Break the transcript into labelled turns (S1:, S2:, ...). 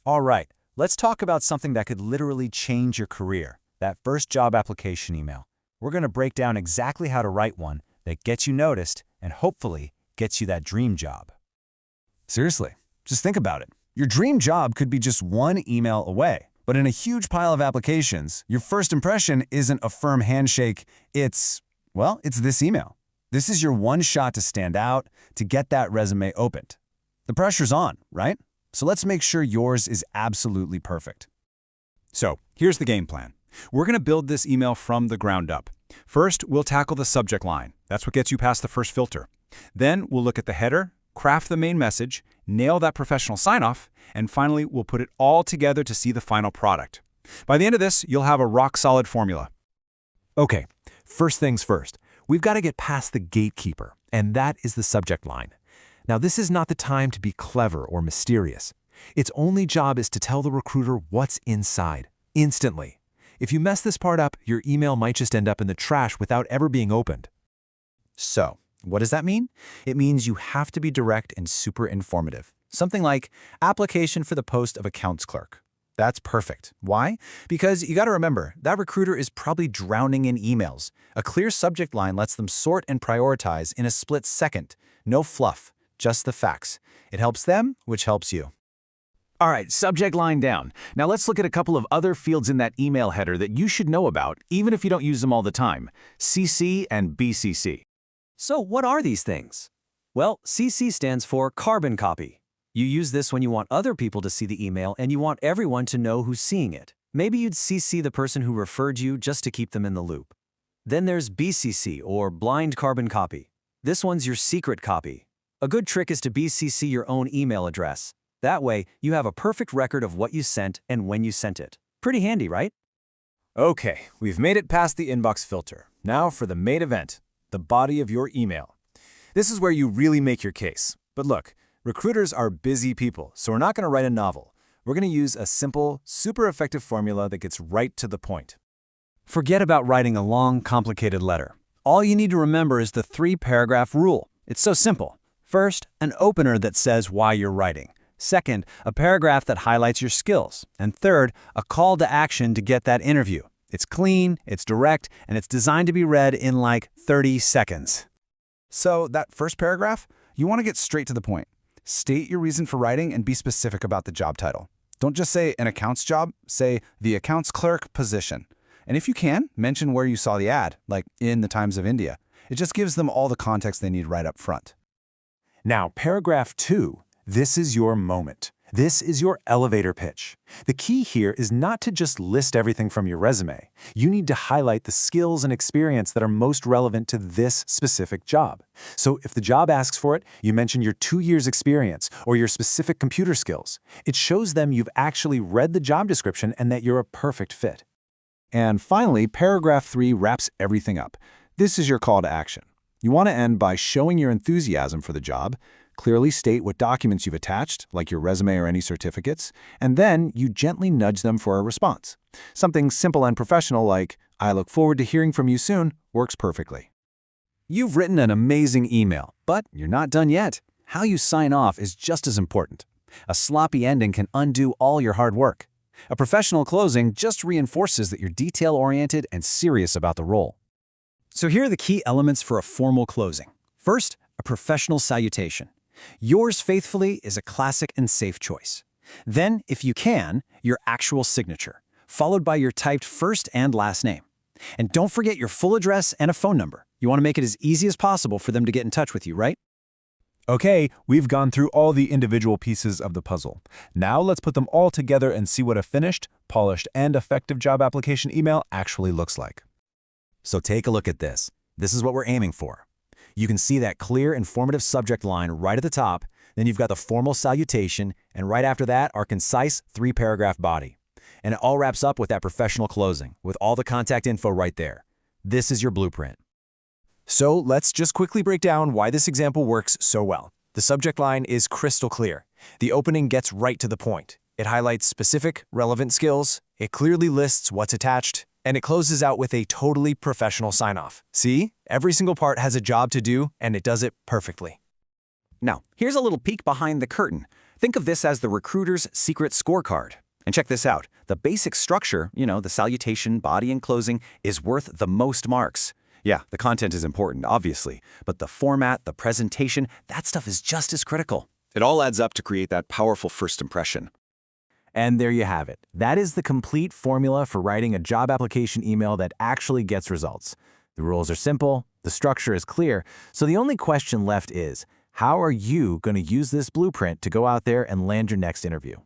S1: All right, let's talk about something that could literally change your career, that first job application email. We're going to break down exactly how to write one that gets you noticed and hopefully gets you that dream job.
S2: Seriously, just think about it. Your dream job could be just one email away. But in a huge pile of applications, your first impression isn't a firm handshake. It's this email. This is your one shot to stand out, to get that resume opened. The pressure's on, right? So let's make sure yours is absolutely perfect.
S3: So here's the game plan. We're going to build this email from the ground up. First, we'll tackle the subject line. That's what gets you past the first filter. Then we'll look at the header, craft the main message, nail that professional sign-off, and finally, we'll put it all together to see the final product. By the end of this, you'll have a rock-solid formula.
S4: Okay, first things first. We've got to get past the gatekeeper, and that is the subject line. Now, this is not the time to be clever or mysterious. Its only job is to tell the recruiter what's inside, instantly. If you mess this part up, your email might just end up in the trash without ever being opened.
S1: So, what does that mean? It means you have to be direct and super informative. Something like, application for the post of accounts clerk. That's perfect. Why? Because you got to remember, that recruiter is probably drowning in emails. A clear subject line lets them sort and prioritize in a split second. No fluff, just the facts. It helps them, which helps you.
S5: All right, subject line down. Now let's look at a couple of other fields in that email header that you should know about, even if you don't use them all the time. CC and BCC.
S6: So what are these things? Well, CC stands for carbon copy. You use this when you want other people to see the email and you want everyone to know who's seeing it. Maybe you'd CC the person who referred you just to keep them in the loop. Then there's BCC, or blind carbon copy. This one's your secret copy. A good trick is to BCC your own email address. That way, you have a perfect record of what you sent and when you sent it. Pretty handy, right?
S1: Okay, we've made it past the inbox filter. Now for the main event, the body of your email. This is where you really make your case. But look, recruiters are busy people, so we're not going to write a novel. We're going to use a simple, super effective formula that gets right to the point.
S3: Forget about writing a long, complicated letter. All you need to remember is the 3-paragraph rule. It's so simple. First, an opener that says why you're writing. Second, a paragraph that highlights your skills. And third, a call to action to get that interview. It's clean, it's direct, and it's designed to be read in like 30 seconds.
S2: So that first paragraph, you want to get straight to the point. State your reason for writing and be specific about the job title. Don't just say an accounts job, say the accounts clerk position. And if you can, mention where you saw the ad, like in the Times of India. It just gives them all the context they need right up front.
S4: Now, paragraph 2. This is your moment. This is your elevator pitch. The key here is not to just list everything from your resume. You need to highlight the skills and experience that are most relevant to this specific job. So if the job asks for it, you mention your 2 years experience or your specific computer skills. It shows them you've actually read the job description and that you're a perfect fit.
S2: And finally, paragraph 3 wraps everything up. This is your call to action. You want to end by showing your enthusiasm for the job, clearly state what documents you've attached, like your resume or any certificates, and then you gently nudge them for a response. Something simple and professional like, "I look forward to hearing from you soon," works perfectly.
S5: You've written an amazing email, but you're not done yet. How you sign off is just as important. A sloppy ending can undo all your hard work. A professional closing just reinforces that you're detail-oriented and serious about the role. So here are the key elements for a formal closing. First, a professional salutation. Yours faithfully is a classic and safe choice. Then, if you can, your actual signature, followed by your typed first and last name. And don't forget your full address and a phone number. You want to make it as easy as possible for them to get in touch with you, right?
S4: Okay, we've gone through all the individual pieces of the puzzle. Now let's put them all together and see what a finished, polished, and effective job application email actually looks like.
S1: So take a look at this. This is what we're aiming for. You can see that clear, informative subject line right at the top, then you've got the formal salutation, and right after that, our concise 3-paragraph body. And it all wraps up with that professional closing, with all the contact info right there. This is your blueprint.
S4: So let's just quickly break down why this example works so well. The subject line is crystal clear. The opening gets right to the point. It highlights specific, relevant skills, it clearly lists what's attached, and it closes out with a totally professional sign-off. See? Every single part has a job to do, and it does it perfectly.
S5: Now, here's a little peek behind the curtain.
S1: Think of this as the recruiter's secret scorecard. And check this out. The basic structure, the salutation, body, and closing, is worth the most marks. Yeah, the content is important, obviously, but the format, the presentation, that stuff is just as critical. It all adds up to create that powerful first impression.
S5: And there you have it. That is the complete formula for writing a job application email that actually gets results. The rules are simple, the structure is clear, so the only question left is, how are you going to use this blueprint to go out there and land your next interview?